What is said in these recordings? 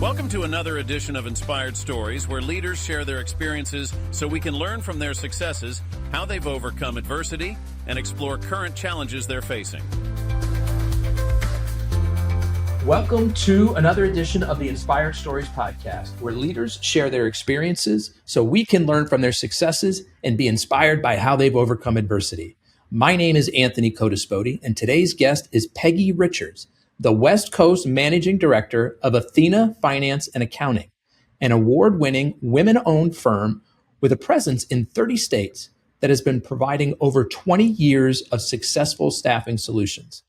Welcome to another edition of Inspired Stories, where leaders share their experiences so we can learn from their successes, how they've overcome adversity, and explore current challenges they're facing. Welcome to another edition of the Inspired Stories podcast, where leaders share their experiences so we can learn from their successes and be inspired by how they've overcome adversity. My name is Anthony Codispoti, and today's guest is Peggy Richards, the West Coast Managing Director of Athena Finance and Accounting, an award-winning women-owned firm with a presence in 30 states that has been providing over 20 years of successful staffing solutions.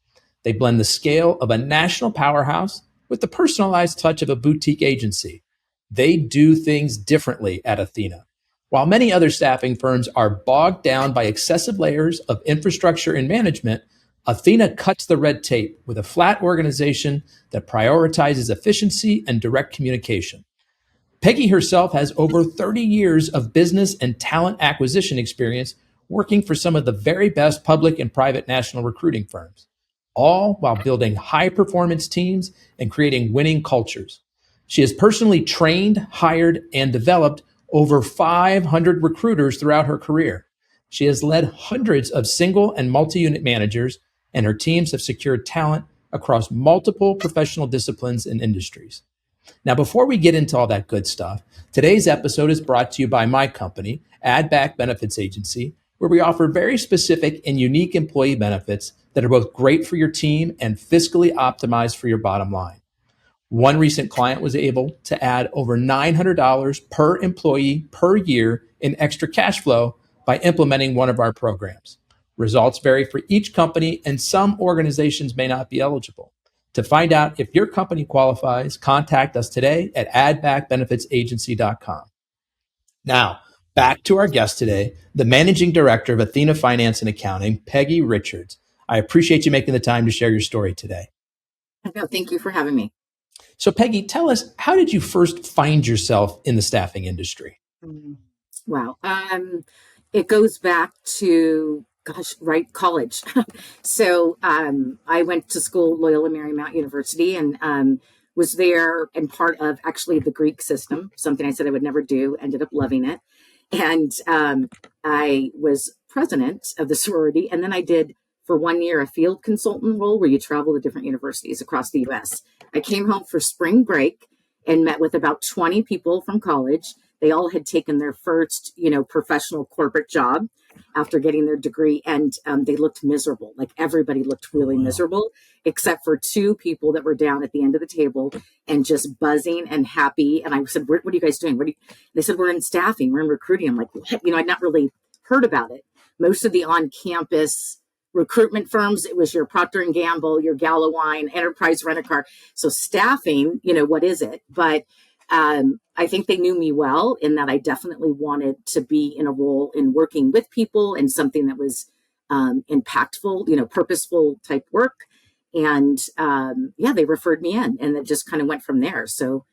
They blend the scale of a national powerhouse with the personalized touch of a boutique agency. They do things differently at Athena. While many other staffing firms are bogged down by excessive layers of infrastructure and management, Athena cuts the red tape with a flat organization that prioritizes efficiency and direct communication. Peggy herself has over 30 years of business and talent acquisition experience working for some of the very best public and private national recruiting firms, all while building high-performance teams and creating winning cultures. She has personally trained, hired, and developed over 500 recruiters throughout her career. She has led hundreds of single and multi-unit managers, and her teams have secured talent across multiple professional disciplines and industries. Now, before we get into all that good stuff, today's episode is brought to you by my company, Add Back Benefits Agency, where we offer very specific and unique employee benefits that are both great for your team and fiscally optimized for your bottom line. One recent client was able to add over $900 per employee per year in extra cash flow by implementing one of our programs. Results vary for each company, and some organizations may not be eligible. To find out if your company qualifies, contact us today at addbackbenefitsagency.com. Now, back to our guest today, the Managing Director of Athena Finance and Accounting, Peggy Richards. I appreciate you making the time to share your story today. No, thank you for having me. So, Peggy, tell us, how did you first find yourself in the staffing industry? Wow. It goes back to, college. So I went to school, Loyola Marymount University, and was there and part of actually the Greek system, something I said I would never do, ended up loving it. And I was president of the sorority, and then I did for 1 year a field consultant role where you travel to different universities across the U.S. I came home for spring break and met with about 20 people from college. They all had taken their first, professional corporate job after getting their degree, and they looked miserable. Like everybody looked really miserable, except for two people that were down at the end of the table and just buzzing and happy. And I said, what are you guys doing? They said, we're in staffing, we're in recruiting. I'm like, what? I'd not really heard about it. Most of the on-campus recruitment firms, it was your Procter & Gamble, your Gallowine, Enterprise Rent-A-Car. So staffing, what is it? But I think they knew me well in that I definitely wanted to be in a role in working with people and something that was impactful, purposeful type work. And they referred me in, and it just kind of went from there. So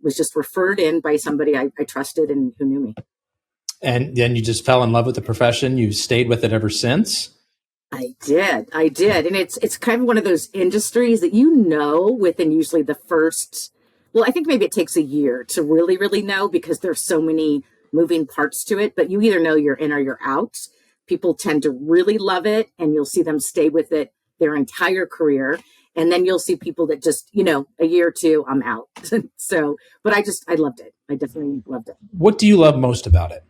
was just referred in by somebody I trusted and who knew me. And then you just fell in love with the profession. You've stayed with it ever since? I did. And it's kind of one of those industries that within usually the first, I think maybe it takes a year to really, really know, because there's so many moving parts to it, but you either know you're in or you're out. People tend to really love it, and you'll see them stay with it their entire career. And then you'll see people that just, a year or two, I'm out. So, but I loved it. I definitely loved it. What do you love most about it?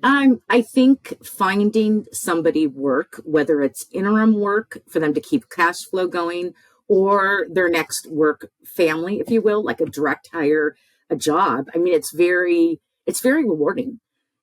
I think finding somebody work, whether it's interim work for them to keep cash flow going, or their next work family, if you will, like a direct hire, a job. I mean, it's very rewarding.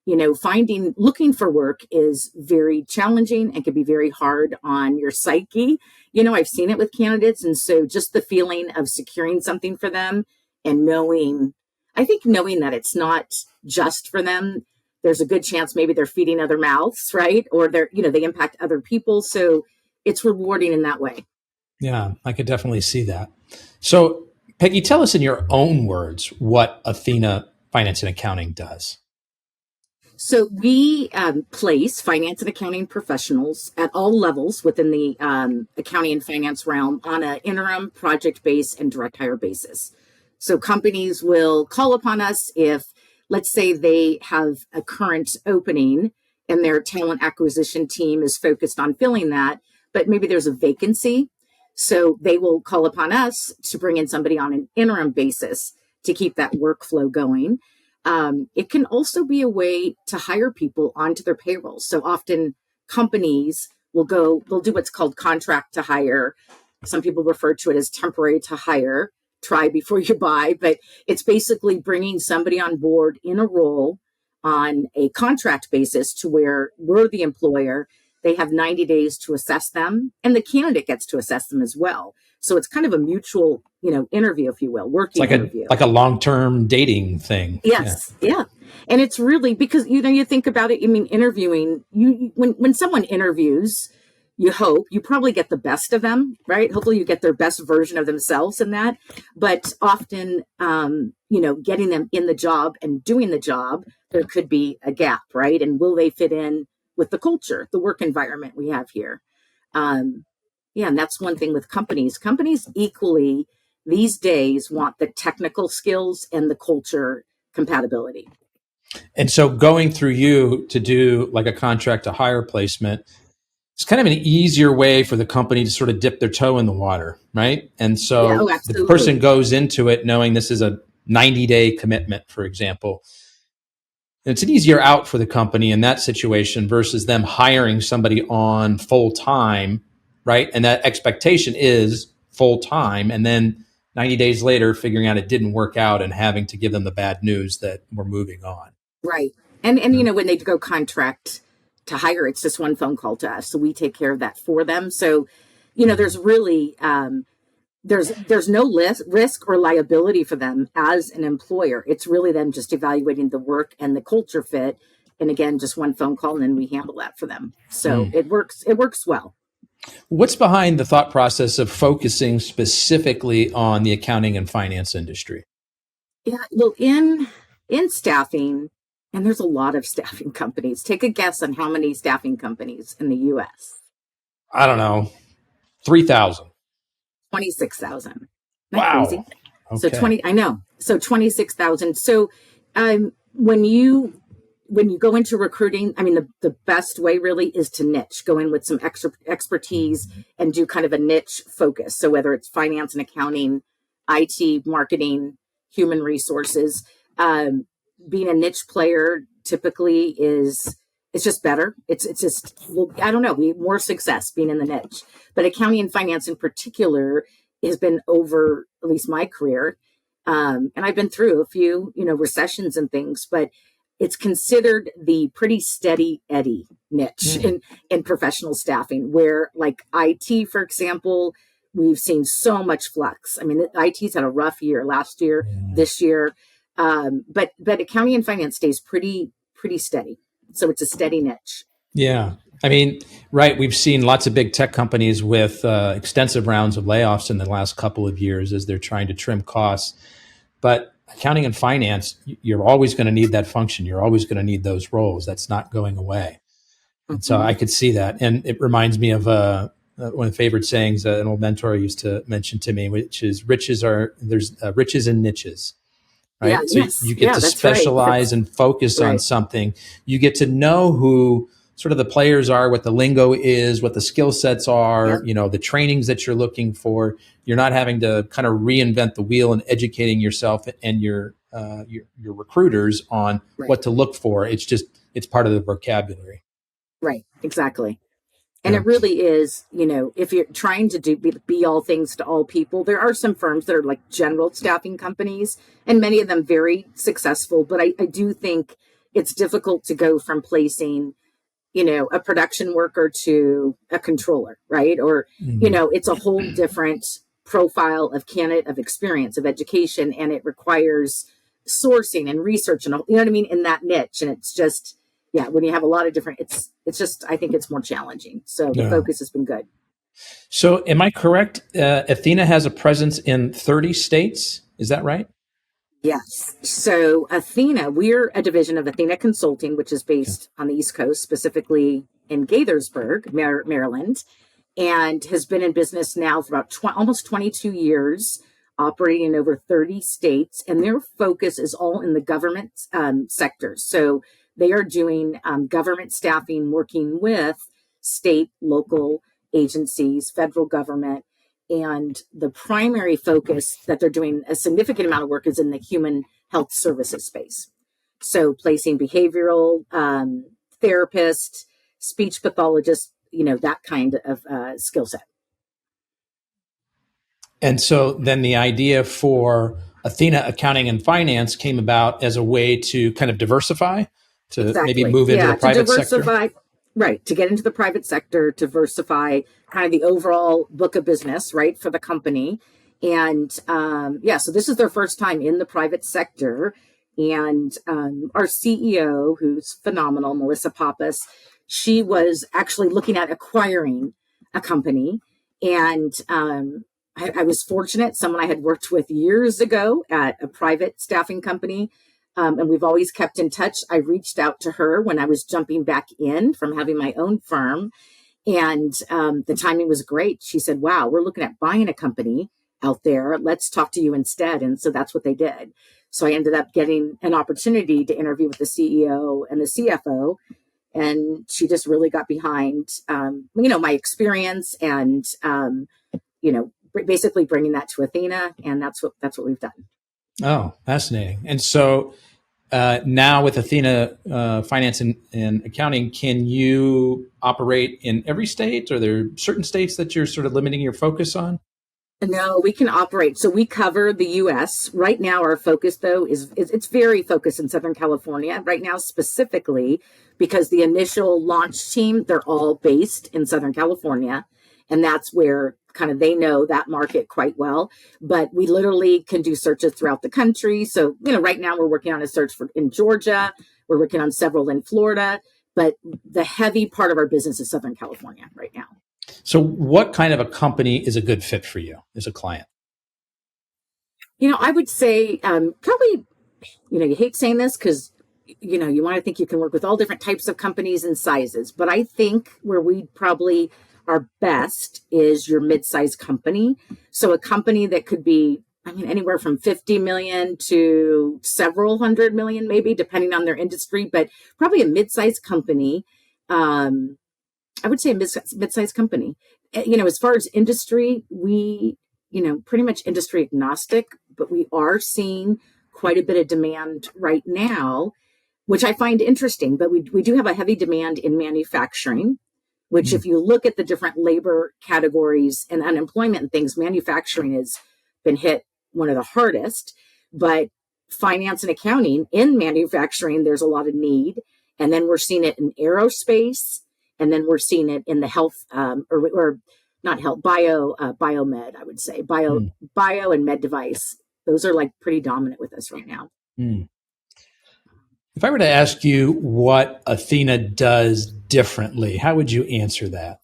Looking for work is very challenging and can be very hard on your psyche. I've seen it with candidates. And so just the feeling of securing something for them and knowing that it's not just for them. There's a good chance maybe they're feeding other mouths, right? Or they impact other people. So it's rewarding in that way. Yeah, I could definitely see that. So, Peggy, tell us in your own words what Athena Finance and Accounting does. So we place finance and accounting professionals at all levels within the accounting and finance realm on an interim, project-based, and direct hire basis. So companies will call upon us if, let's say, they have a current opening and their talent acquisition team is focused on filling that, but maybe there's a vacancy. So they will call upon us to bring in somebody on an interim basis to keep that workflow going. It can also be a way to hire people onto their payroll. So often companies they'll do what's called contract to hire. Some people refer to it as temporary to hire, try before you buy, but it's basically bringing somebody on board in a role on a contract basis to where we're the employer. They have 90 days to assess them, and the candidate gets to assess them as well. So it's kind of a mutual, interview, if you will, working interview. Like a long-term dating thing. Yes. Yeah. And it's really because, you think about it, interviewing, when someone interviews, you probably get the best of them, right? Hopefully you get their best version of themselves in that. But often, getting them in the job and doing the job, there could be a gap, right? And will they fit in with the culture, the work environment we have here? And that's one thing with companies. Companies equally these days want the technical skills and the culture compatibility. And so going through you to do like a contract to hire placement, it's kind of an easier way for the company to sort of dip their toe in the water, right? And so the person goes into it knowing this is a 90-day commitment, for example. And it's an easier out for the company in that situation versus them hiring somebody on full time, right? And that expectation is full time. And then 90 days later, figuring out it didn't work out and having to give them the bad news that we're moving on. Right. And when they go contract to hire, it's just one phone call to us. So we take care of that for them. So, there's really, there's no risk or liability for them as an employer. It's really them just evaluating the work and the culture fit. And again, just one phone call and then we handle that for them. So it works well. What's behind the thought process of focusing specifically on the accounting and finance industry? Yeah, well, in staffing, and there's a lot of staffing companies. Take a guess on how many staffing companies in the U.S. I don't know, 3,000. 26,000. Wow. Crazy? Okay. So I know. So 26,000. So when you go into recruiting, the best way really is to niche, go in with some extra expertise and do kind of a niche focus. So whether it's finance and accounting, IT, marketing, human resources, being a niche player typically it's just better. It's just, I don't know, more success being in the niche. But accounting and finance in particular has been over at least my career. And I've been through a few, recessions and things, but it's considered the pretty steady Eddie niche in professional staffing, where like IT, for example, we've seen so much flux. IT's had a rough year last year, this year. But accounting and finance stays pretty steady. So it's a steady niche. Yeah. Right. We've seen lots of big tech companies with extensive rounds of layoffs in the last couple of years as they're trying to trim costs. But accounting and finance, you're always going to need that function. You're always going to need those roles. That's not going away. And so I could see that. And it reminds me of one of the favorite sayings an old mentor used to mention to me, which is riches and niches. Right. Yeah, so you get to specialize and focus on something. You get to know who sort of the players are, what the lingo is, what the skill sets are, the trainings that you're looking for. You're not having to kind of reinvent the wheel and educating yourself and your recruiters on what to look for. It's part of the vocabulary. Right. Exactly. And it really is, if you're trying to be all things to all people, there are some firms that are like general staffing companies, and many of them very successful. But I do think it's difficult to go from placing, a production worker to a controller, right? Or, it's a whole different profile of candidate, of experience, of education, and it requires sourcing and research and, in that niche. And it's just, when you have a lot of different, it's just, I think it's more challenging. So the focus has been good. So am I correct? Athena has a presence in 30 states. Is that right? Yes. So Athena, we're a division of Athena Consulting, which is based on the East Coast, specifically in Gaithersburg, Maryland, and has been in business now for about almost 22 years. operating in over 30 states, and their focus is all in the government sector. So they are doing government staffing, working with state, local agencies, federal government. And the primary focus that they're doing a significant amount of work is in the human health services space. So placing behavioral therapists, speech pathologists, that kind of skill set. And so then the idea for Athena Accounting and Finance came about as a way to kind of diversify, to maybe move into the private sector. Right, to get into the private sector, diversify kind of the overall book of business, right, for the company. And so this is their first time in the private sector. And our CEO, who's phenomenal, Melissa Pappas, she was actually looking at acquiring a company. And I was fortunate. Someone I had worked with years ago at a private staffing company, and we've always kept in touch. I reached out to her when I was jumping back in from having my own firm, and the timing was great. She said, wow, we're looking at buying a company out there. Let's talk to you instead. And so that's what they did. So I ended up getting an opportunity to interview with the CEO and the CFO. And she just really got behind, my experience and, basically bringing that to Athena. And that's what we've done. Oh, fascinating. And so now with Athena Finance and Accounting, can you operate in every state? Are there certain states that you're sort of limiting your focus on? No, we can operate. So we cover the U.S. Right now, our focus, though, is it's very focused in Southern California right now, specifically because the initial launch team, they're all based in Southern California. And that's where kind of they know that market quite well. But we literally can do searches throughout the country. So, right now we're working on a search in Georgia. We're working on several in Florida. But the heavy part of our business is Southern California right now. So what kind of a company is a good fit for you as a client? I would say probably, you hate saying this because, you want to think you can work with all different types of companies and sizes. But I think where we probably are best is your mid-sized company. So a company that could be, anywhere from 50 million to several hundred million, maybe, depending on their industry. But probably a mid-sized company. I would say a mid-sized company. As far as industry, we, pretty much industry agnostic, but we are seeing quite a bit of demand right now, which I find interesting. But we do have a heavy demand in manufacturing, which if you look at the different labor categories and unemployment and things, manufacturing has been hit one of the hardest. But finance and accounting in manufacturing, there's a lot of need. And then we're seeing it in aerospace. And then we're seeing it in the health, or not health, biomed, I would say, bio and med device. Those are like pretty dominant with us right now. If I were to ask you what Athena does differently, how would you answer that?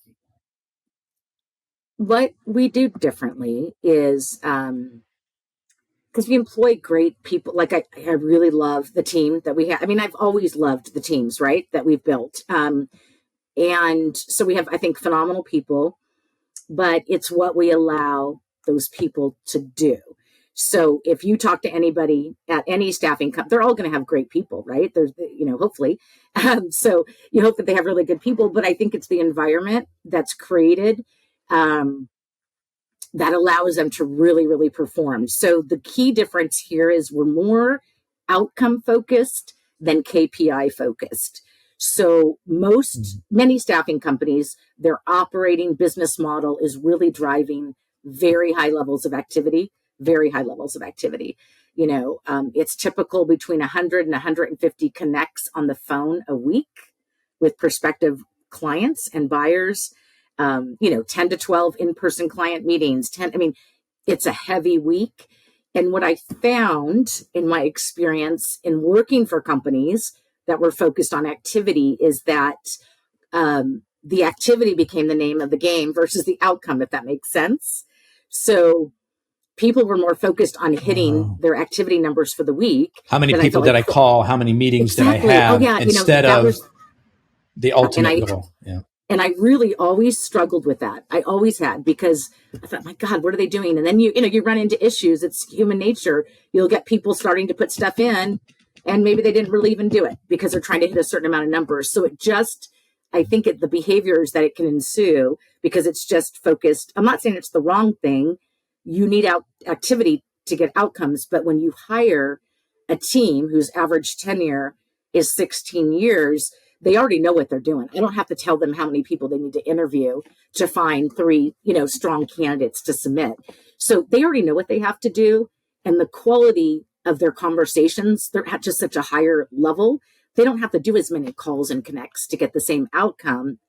What we do differently is because we employ great people. Like I really love the team that we have. I've always loved the teams, right, that we've built. And so we have, I think, phenomenal people, but it's what we allow those people to do. So if you talk to anybody at any staffing company, they're all going to have great people, right? There's, hopefully. So you hope that they have really good people, but I think it's the environment that's created that allows them to really, really perform. So the key difference here is we're more outcome focused than KPI focused. So many staffing companies, their operating business model is really driving very high levels of activity. It's typical between 100 and 150 connects on the phone a week with prospective clients and buyers, 10 to 12 in-person client meetings, it's a heavy week. And what I found in my experience in working for companies that were focused on activity is that the activity became the name of the game versus the outcome, if that makes sense. So people were more focused on hitting their activity numbers for the week. How many people did I call? How many meetings did I have? Instead of the ultimate goal. Yeah. And I really always struggled with that. I always had, because I thought, my God, what are they doing? And then you run into issues. It's human nature. You'll get people starting to put stuff in, and maybe they didn't really even do it because they're trying to hit a certain amount of numbers. So I think the behaviors that it can ensue, because it's just focused. I'm not saying it's the wrong thing. You need activity to get outcomes. But when you hire a team whose average tenure is 16 years, they already know what they're doing. I don't have to tell them how many people they need to interview to find 3, strong candidates to submit. So they already know what they have to do. And the quality of their conversations, they're at just such a higher level. They don't have to do as many calls and connects to get the same outcome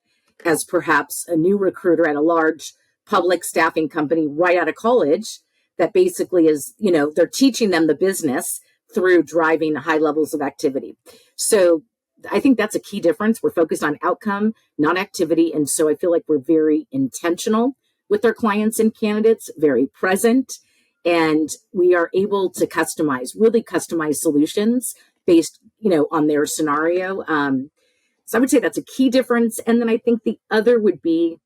as perhaps a new recruiter at a large public staffing company right out of college that basically is, they're teaching them the business through driving high levels of activity. So I think that's a key difference. We're focused on outcome, not activity. And so I feel like we're very intentional with our clients and candidates, very present, and we are able to really customize solutions based, on their scenario. So I would say that's a key difference. And then I think the other would be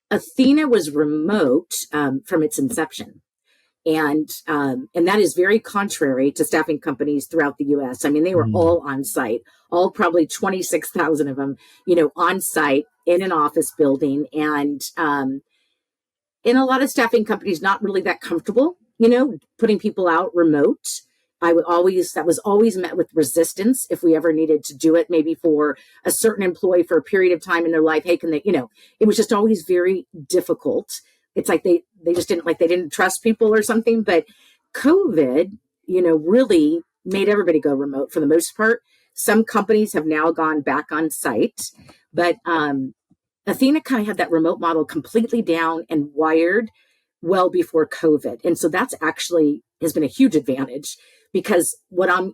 Athena was remote from its inception. And that is very contrary to staffing companies throughout the U.S. I mean, they were all on site, all probably 26,000 of them, on site in an office building. And in a lot of staffing companies, not really that comfortable, putting people out remote. That was always met with resistance if we ever needed to do it, maybe for a certain employee for a period of time in their life. Hey, can they, it was just always very difficult. It's like they just didn't trust people or something. But COVID, really made everybody go remote for the most part. Some companies have now gone back on site, but Athena kind of had that remote model completely down and wired well before COVID. And so that's actually has been a huge advantage, because I'm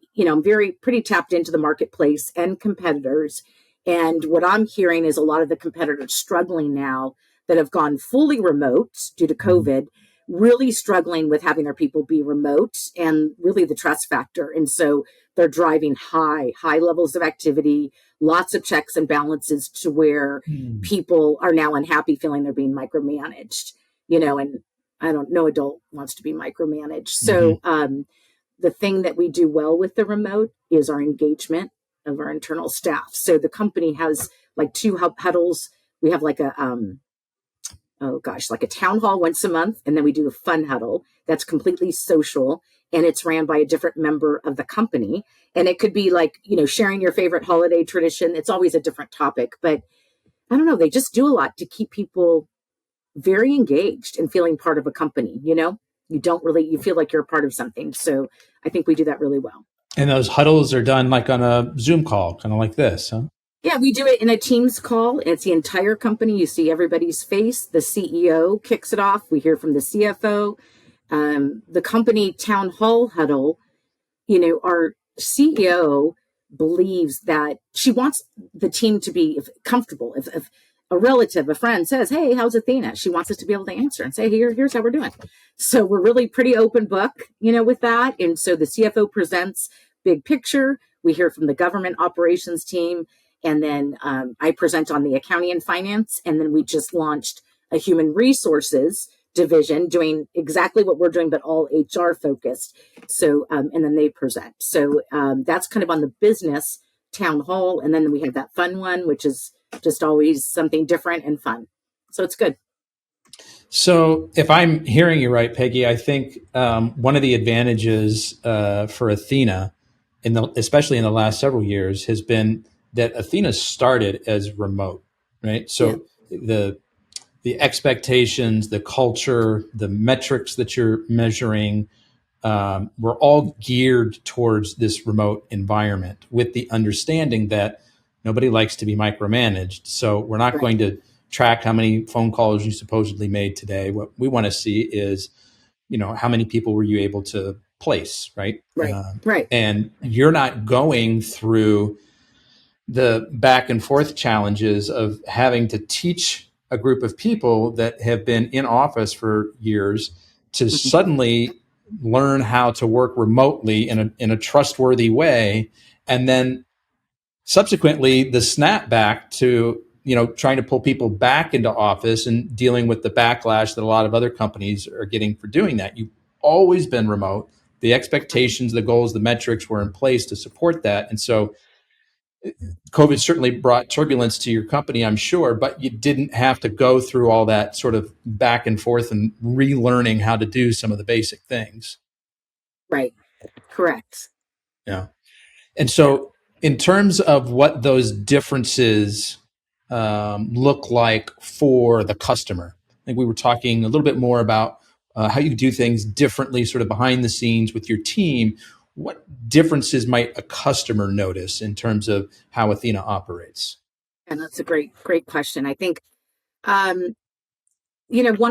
pretty tapped into the marketplace and competitors. And what I'm hearing is a lot of the competitors struggling now that have gone fully remote due to COVID, really struggling with having their people be remote and really the trust factor. And so they're driving high levels of activity, lots of checks and balances to where people are now unhappy, feeling they're being micromanaged, and no adult wants to be micromanaged. So the thing that we do well with the remote is our engagement of our internal staff. So the company has like 2 huddles. We have like a town hall once a month. And then we do a fun huddle that's completely social, and it's ran by a different member of the company. And it could be like, sharing your favorite holiday tradition. It's always a different topic, but I don't know. They just do a lot to keep people very engaged and feeling part of a company. You feel like you're a part of something. So I think we do that really well. And those huddles are done like on a Zoom call, kind of like this, huh? Yeah, we do it in a Teams call. It's the entire company. You see everybody's face. The CEO kicks it off. We hear from the CFO. The company town hall huddle, our CEO believes that she wants the team to be comfortable. If a relative, a friend says, hey, how's Athena? She wants us to be able to answer and say, here's how we're doing. So we're really pretty open book, with that. And so the CFO presents big picture. We hear from the government operations team. And then I present on the accounting and finance. And then we just launched a human resources division doing exactly what we're doing, but all HR focused. So, and then they present. So that's kind of on the business town hall. And then we have that fun one, which is just always something different and fun. So it's good. So if I'm hearing you right, Peggy, I think one of the advantages for Athena, especially in the last several years, has been that Athena started as remote, right? So the expectations, the culture, the metrics that you're measuring were all geared towards this remote environment, with the understanding that nobody likes to be micromanaged. So we're not going to track how many phone calls you supposedly made today. What we want to see is, how many people were you able to place, right? Right. And you're not going through the back and forth challenges of having to teach a group of people that have been in office for years to suddenly learn how to work remotely in a trustworthy way. And then subsequently the snap back to trying to pull people back into office and dealing with the backlash that a lot of other companies are getting for doing that. You've always been remote. The expectations, the goals, the metrics were in place to support that. And so COVID certainly brought turbulence to your company, I'm sure, but you didn't have to go through all that sort of back and forth and relearning how to do some of the basic things. Right. Correct. Yeah. And so in terms of what those differences look like for the customer, I think we were talking a little bit more about how you do things differently, sort of behind the scenes with your team. What differences might a customer notice in terms of how Athena operates? And that's a great question. I think, one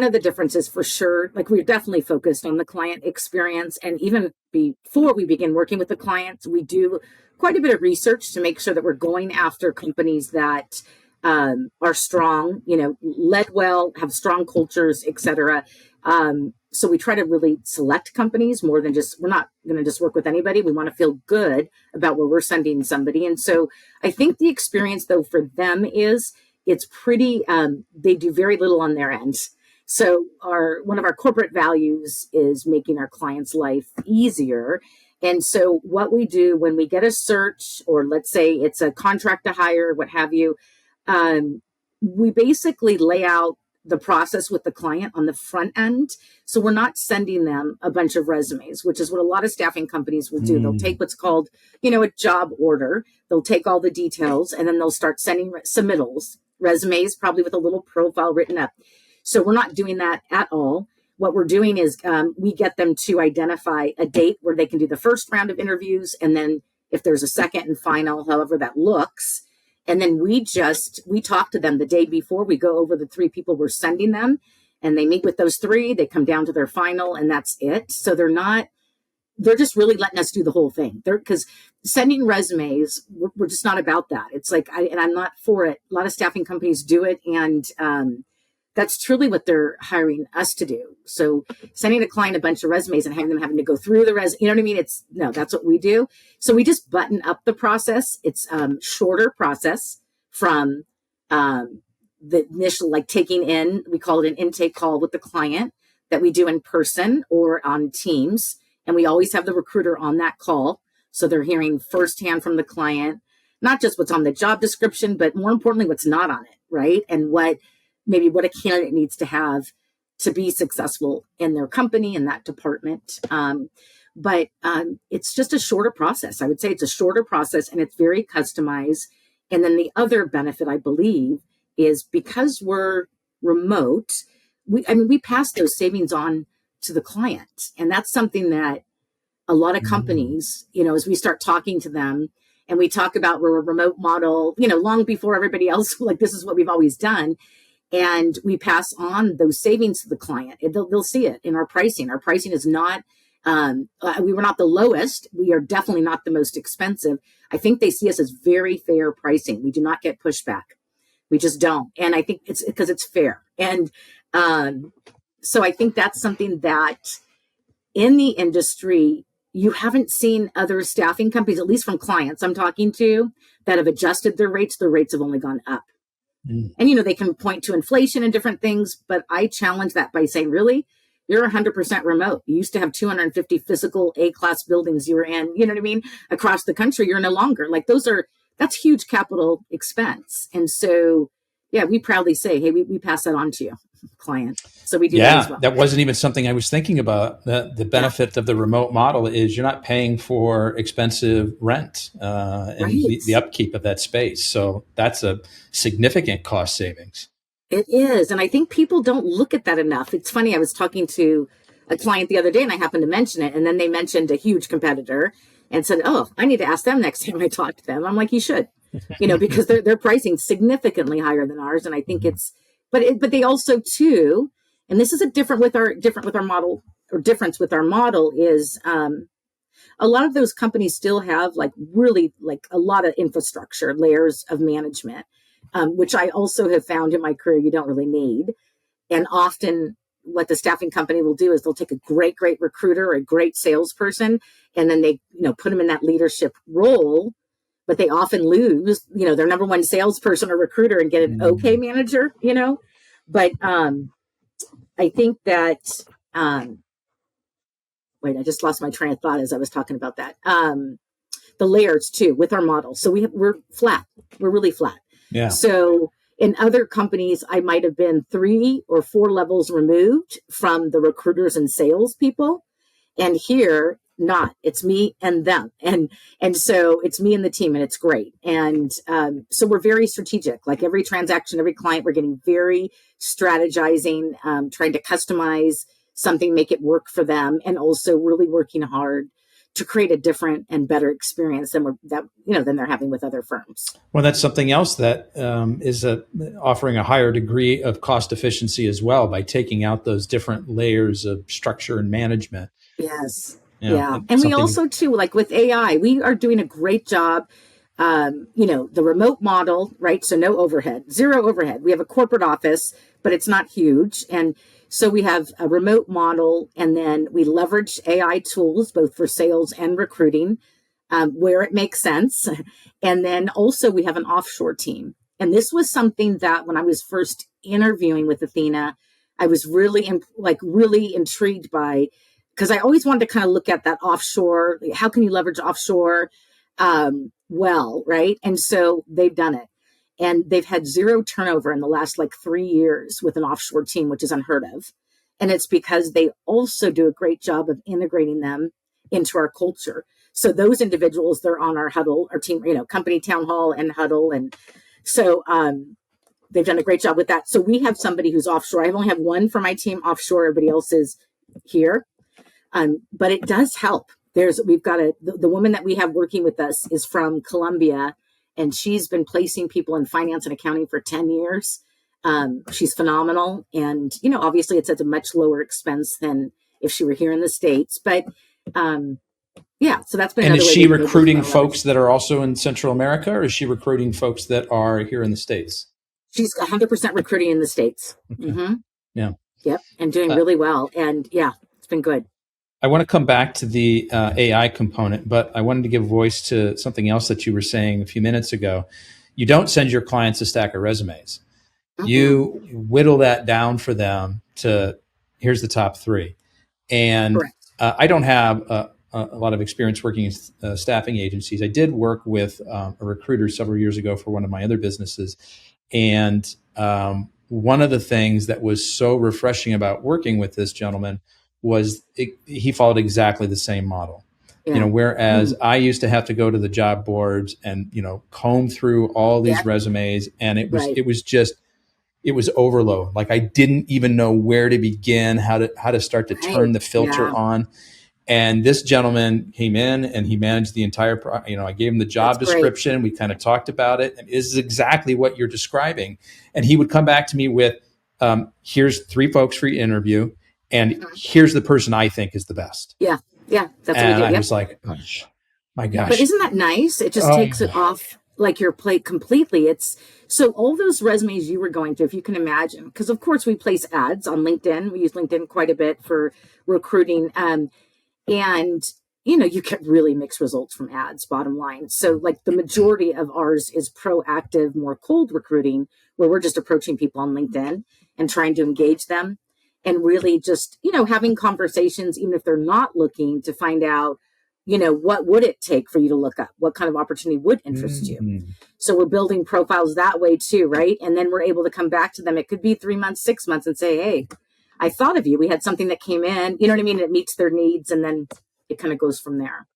of the differences for sure, like we're definitely focused on the client experience. And even before we begin working with the clients, we do quite a bit of research to make sure that we're going after companies that are strong, led well, have strong cultures, et cetera. So we try to really select companies more than we're not going to just work with anybody. We want to feel good about where we're sending somebody. And so I think the experience though for them is it's pretty, they do very little on their end. So one of our corporate values is making our clients' life easier. And so what we do when we get a search, or let's say it's a contract to hire, what have you, we basically lay out the process with the client on the front end. So we're not sending them a bunch of resumes, which is what a lot of staffing companies will do. They'll take what's called, a job order. They'll take all the details and then they'll start sending submittals, resumes, probably with a little profile written up. So we're not doing that at all. What we're doing is we get them to identify a date where they can do the first round of interviews. And then if there's a second and final, however that looks, and then we talk to them the day before. We go over the 3 people we're sending them, and they meet with those 3. They come down to their final, and that's it. So they're just really letting us do the whole thing. Because sending resumes, we're just not about that. It's like, I'm not for it. A lot of staffing companies do it, and that's truly what they're hiring us to do. So sending a client a bunch of resumes and having to go through the resume, you know what I mean? That's what we do. So we just button up the process. It's shorter process from the initial, like taking in, we call it an intake call with the client that we do in person or on Teams. And we always have the recruiter on that call. So they're hearing firsthand from the client, not just what's on the job description, but more importantly, what's not on it, right? And what a candidate needs to have to be successful in their company in that department. But it's just a shorter process. I would say it's a shorter process and it's very customized. And then the other benefit, I believe, is because we're remote, we pass those savings on to the client. And that's something that a lot of companies, as we start talking to them and we talk about we're a remote model, long before everybody else, like this is what we've always done. And we pass on those savings to the client. They'll see it in our pricing. Our pricing is not, we were not the lowest. We are definitely not the most expensive. I think they see us as very fair pricing. We do not get pushback. We just don't. And I think it's because it's fair. And so I think that's something that in the industry, you haven't seen other staffing companies, at least from clients I'm talking to, that have adjusted their rates. Their rates have only gone up. And, they can point to inflation and different things, but I challenge that by saying, really, you're 100% remote. You used to have 250 physical A-class buildings you were in, you know what I mean? Across the country, you're no longer. Like that's huge capital expense. And so, yeah, we proudly say, hey, we pass that on to you, client. So we do that as well. That wasn't even something I was thinking about. The benefit of the remote model is you're not paying for expensive rent and Right. the upkeep of that space. So that's a significant cost savings. It is. And I think people don't look at that enough. It's funny. I was talking to a client the other day and I happened to mention it. And then they mentioned a huge competitor and said, oh, I need to ask them next time I talk to them. I'm like, you should, because they're pricing significantly higher than ours. And I think but they also too, and this is difference with our model is a lot of those companies still have really a lot of infrastructure layers of management, which I also have found in my career you don't really need. And often what the staffing company will do is they'll take a great recruiter or a great salesperson, and then they put them in that leadership role. but they often lose, their number one salesperson or recruiter and get an okay manager, but I think that, wait, I just lost my train of thought as I was talking about that. The layers too with our model. So we're flat. We're really flat. Yeah. So in other companies, I might have been 3 or 4 levels removed from the recruiters and sales people. And here, not. It's me and them. And so it's me and the team, and it's great. And so we're very strategic. Like every transaction, every client, we're getting very strategizing, trying to customize something, make it work for them, and also really working hard to create a different and better experience than they're having with other firms. Well, that's something else that is offering a higher degree of cost efficiency as well by taking out those different layers of structure and management. Yes. Yeah. And we also too, like with AI, we are doing a great job. The remote model, right? So no overhead, 0 overhead. We have a corporate office, but it's not huge. And so we have a remote model, and then we leverage AI tools, both for sales and recruiting, where it makes sense. And then also we have an offshore team. And this was something that when I was first interviewing with Athena, I was really, really intrigued by, because I always wanted to kind of look at that offshore. How can you leverage offshore? Right? And so they've done it. And they've had 0 turnover in the last 3 years with an offshore team, which is unheard of. And it's because they also do a great job of integrating them into our culture. So those individuals, they're on our huddle, our team, company town hall and huddle. And so they've done a great job with that. So we have somebody who's offshore. I only have one for my team offshore. Everybody else is here. But it does help. We've got the woman that we have working with us is from Colombia, and she's been placing people in finance and accounting for 10 years. She's phenomenal. And, obviously it's at a much lower expense than if she were here in the States. But so that's been. And is she recruiting folks that are also in Central America, or is she recruiting folks that are here in the States? She's 100% recruiting in the States. Okay. Mm-hmm. Yeah. Yep. And doing really well. And it's been good. I want to come back to the AI component, but I wanted to give voice to something else that you were saying a few minutes ago. You don't send your clients a stack of resumes. Mm-hmm. You whittle that down for them to, here's the top 3. And I don't have a lot of experience working in staffing agencies. I did work with a recruiter several years ago for one of my other businesses. And one of the things that was so refreshing about working with this gentleman was he followed exactly the same model. Yeah. Whereas I used to have to go to the job boards and, comb through all these resumes, and it was overload. Like I didn't even know where to begin, how to start to turn the filter on. And this gentleman came in and he managed the entire, I gave him the job description. We kind of talked about it. And this is exactly what you're describing. And he would come back to me with, here's 3 folks for your interview. And here's the person I think is the best. Yeah. Yeah. That's and what we do. I was like, oh, my gosh. But isn't that nice? It just takes it off your plate completely. So all those resumes you were going through, if you can imagine, because of course we place ads on LinkedIn. We use LinkedIn quite a bit for recruiting. And, you get really mixed results from ads, bottom line. So the majority of ours is proactive, more cold recruiting, where we're just approaching people on LinkedIn and trying to engage them. And really just, having conversations, even if they're not looking, to find out, what would it take for you to look up? What kind of opportunity would interest you? So we're building profiles that way too, right? And then we're able to come back to them. It could be 3 months, 6 months, and say, hey, I thought of you. We had something that came in, you know what I mean? It meets their needs, and then it kind of goes from there.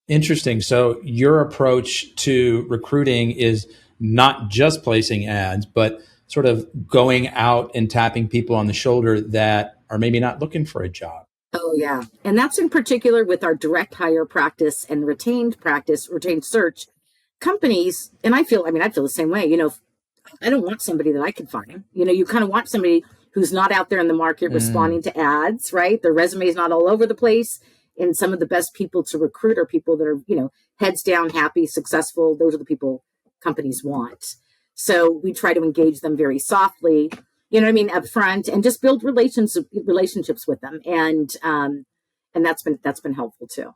Interesting. So your approach to recruiting is not just placing ads, but sort of going out and tapping people on the shoulder that are maybe not looking for a job. Oh, yeah. And that's in particular with our direct hire practice and retained search companies. And I feel the same way. I don't want somebody that I could find. You kind of want somebody who's not out there in the market responding to ads, right? Their resume is not all over the place. And some of the best people to recruit are people that are, heads down, happy, successful. Those are the people companies want. So we try to engage them very softly, up front, and just build relationships with them. And that's been helpful too.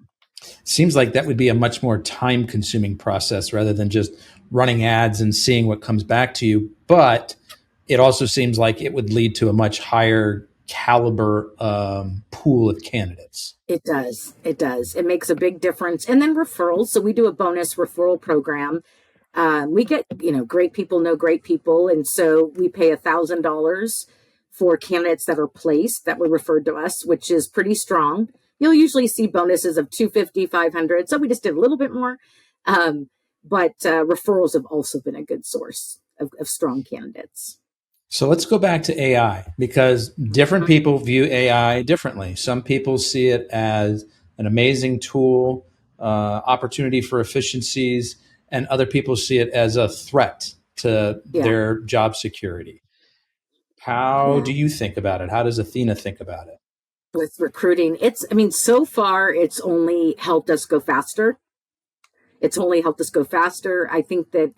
Seems like that would be a much more time consuming process rather than just running ads and seeing what comes back to you. But it also seems like it would lead to a much higher caliber pool of candidates. It does. It does. It makes a big difference. And then referrals. So we do a bonus referral program. We get, great people know great people. And so we pay $1,000 for candidates that are placed that were referred to us, which is pretty strong. You'll usually see bonuses of $250, $500. So we just did a little bit more. But referrals have also been a good source of strong candidates. So let's go back to AI, because different people view AI differently. Some people see it as an amazing tool, opportunity for efficiencies, and other people see it as a threat to their job security. How do you think about it? How does Athena think about it? With recruiting, so far it's only helped us go faster. I think that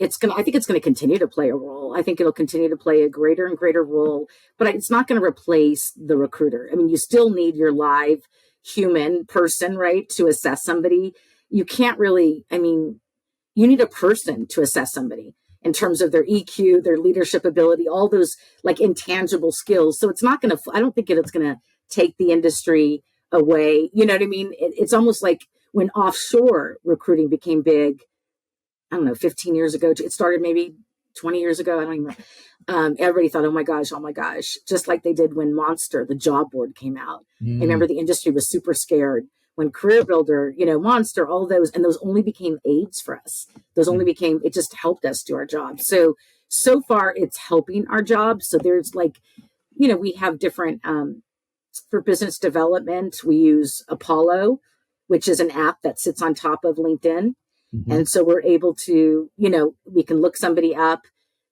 I think it's going to continue to play a role. I think it'll continue to play a greater and greater role, but it's not going to replace the recruiter. You still need your live human person, right, to assess somebody. You can't really, you need a person to assess somebody in terms of their EQ, their leadership ability, all those like intangible skills. So it's not going to, I don't think it's going to take the industry away. You know what I mean? It's almost like when offshore recruiting became big, I don't know, 15 years ago. It started maybe 20 years ago. I don't even know. Everybody thought, oh my gosh, just like they did when Monster, the job board, came out. I remember the industry was super scared when Career Builder, Monster, all those, and those only became aids for us. It just helped us do our job. So far it's helping our job. So there's we have different, for business development, we use Apollo, which is an app that sits on top of LinkedIn. And so we're able to, we can look somebody up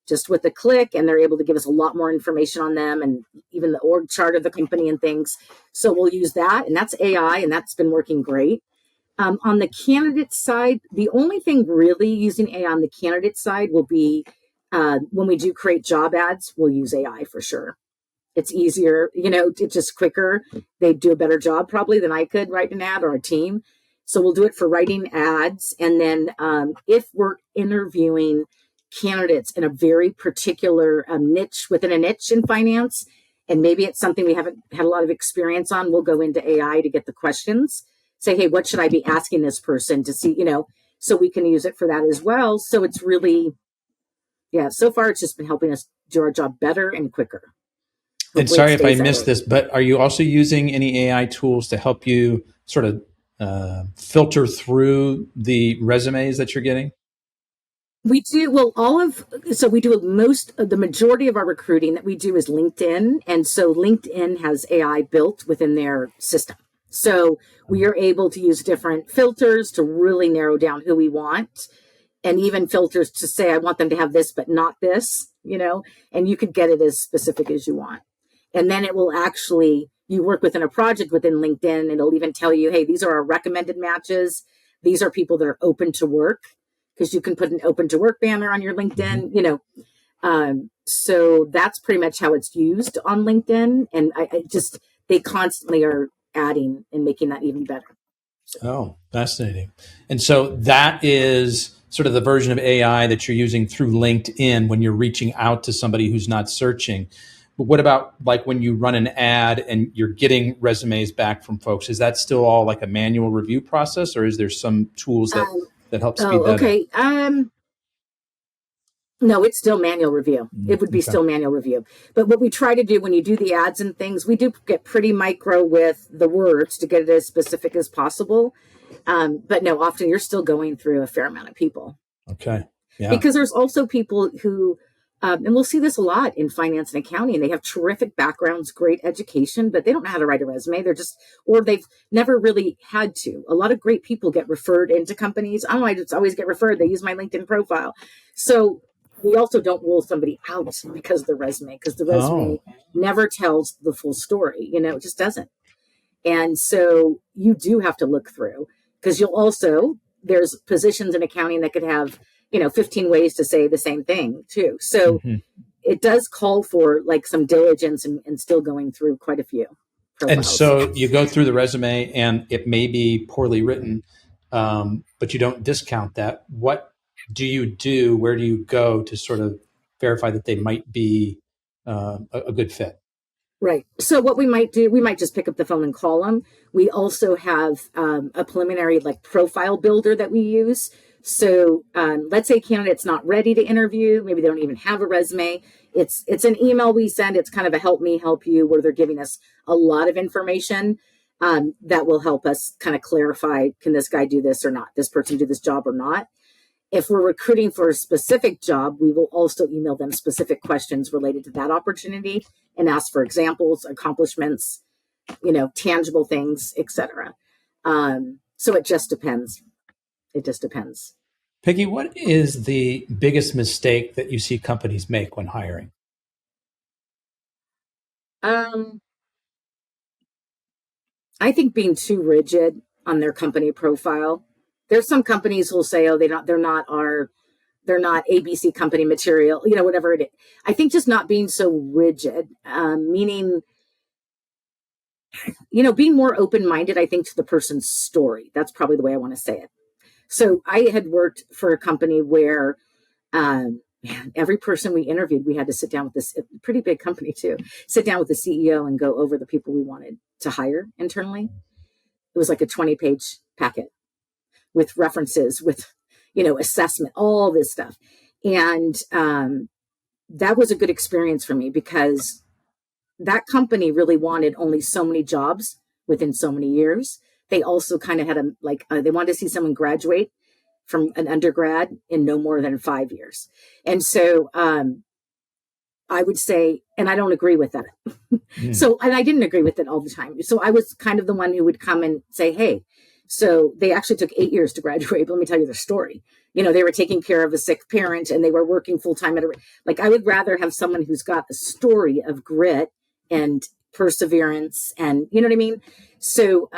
just with a click, and they're able to give us a lot more information on them and even the org chart of the company and things. So we'll use that, and that's AI, and that's been working great. On the candidate side, the only thing really using AI on the candidate side will be when we do create job ads, we'll use AI for sure. It's easier, it's just quicker. They do a better job probably than I could write an ad, or a team. So we'll do it for writing ads. And then if we're interviewing candidates in a very particular niche within a niche in finance, and maybe it's something we haven't had a lot of experience on, we'll go into AI to get the questions. Say, hey, what should I be asking this person to see, so we can use it for that as well. So it's really, so far it's just been helping us do our job better and quicker. Hopefully and sorry if I missed this, but are you also using any AI tools to help you sort of filter through the resumes that you're getting? We do. Well, we do the majority of our recruiting that we do is LinkedIn. And so LinkedIn has AI built within their system. So we are able to use different filters to really narrow down who we want, and even filters to say, I want them to have this, but not this, and you could get it as specific as you want. And then it will actually, you work within a project within LinkedIn, it'll even tell you, hey, these are our recommended matches. These are people that are open to work, because you can put an open to work banner on your LinkedIn, so that's pretty much how it's used on LinkedIn. And they constantly are adding and making that even better. Oh, fascinating. And so that is sort of the version of AI that you're using through LinkedIn when you're reaching out to somebody who's not searching. But what about like when you run an ad and you're getting resumes back from folks? Is that still all like a manual review process, or is there some tools that help speed that up? No, it's still manual review. It would be still manual review. But what we try to do when you do the ads and things, we do get pretty micro with the words to get it as specific as possible. But no, often you're still going through a fair amount of people. Okay. Yeah. Because there's also people who, and we'll see this a lot in finance and accounting. They have terrific backgrounds, great education, but they don't know how to write a resume. Or they've never really had to. A lot of great people get referred into companies. I just always get referred. They use my LinkedIn profile. So we also don't rule somebody out because of the resume, because the resume never tells the full story. It just doesn't. And so you do have to look through, because there's positions in accounting that could have, 15 ways to say the same thing too. So it does call for like some diligence and still going through quite a few And profiles. so you go through the resume and it may be poorly written, but you don't discount that. What do you do? Where do you go to sort of verify that they might be a good fit? Right. So what we might do, we might just pick up the phone and call them. We also have a preliminary like profile builder that we use. So let's say a candidate's not ready to interview. Maybe they don't even have a resume. It's an email we send. It's kind of a help me, help you, where they're giving us a lot of information that will help us kind of clarify, can this guy do this or not? This person do this job or not? If we're recruiting for a specific job, we will also email them specific questions related to that opportunity and ask for examples, accomplishments, tangible things, etc. So it just depends. It just depends. Peggy, what is the biggest mistake that you see companies make when hiring? I think being too rigid on their company profile. There's some companies who will say, "Oh, they're not ABC company material," whatever it is. I think just not being so rigid, meaning, being more open-minded, I think, to the person's story. That's probably the way I want to say it. So I had worked for a company where every person we interviewed, we had to sit down with this pretty big company too, sit down with the CEO and go over the people we wanted to hire internally. It was like a 20-page packet with references, with, assessment, all this stuff. And that was a good experience for me because that company really wanted only so many jobs within so many years. They also kind of had they wanted to see someone graduate from an undergrad in no more than 5 years. And so I would say, and I don't agree with that. And I didn't agree with it all the time. So I was kind of the one who would come and say, hey, so they actually took 8 years to graduate. But let me tell you their story. They were taking care of a sick parent and they were working full time I would rather have someone who's got a story of grit and perseverance and, you know what I mean? So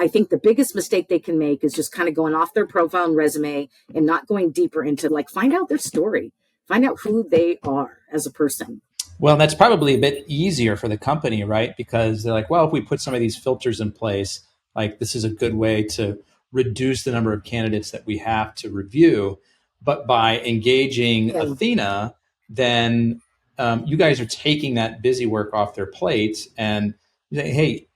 I think the biggest mistake they can make is just kind of going off their profile and resume and not going deeper into find out their story, find out who they are as a person. Well, that's probably a bit easier for the company, right? Because they're like, well, if we put some of these filters in place, this is a good way to reduce the number of candidates that we have to review. But by engaging Athena, then you guys are taking that busy work off their plates and saying, hey,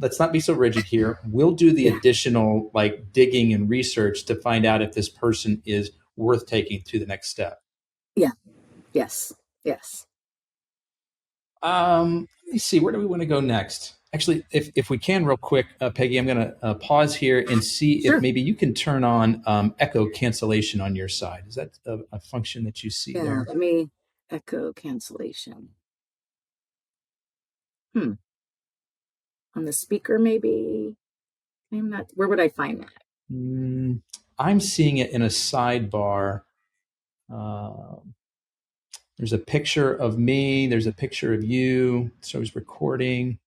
let's not be so rigid here. We'll do the additional digging and research to find out if this person is worth taking to the next step. Yeah. Yes. Let me see. Where do we want to go next? Actually, if we can real quick, Peggy, I'm going to pause here and see if maybe you can turn on echo cancellation on your side. Is that a function that you see there? Let me echo cancellation. On the speaker, maybe. I'm not. Where would I find that? I'm seeing it in a sidebar. There's a picture of me. There's a picture of you. So I was recording.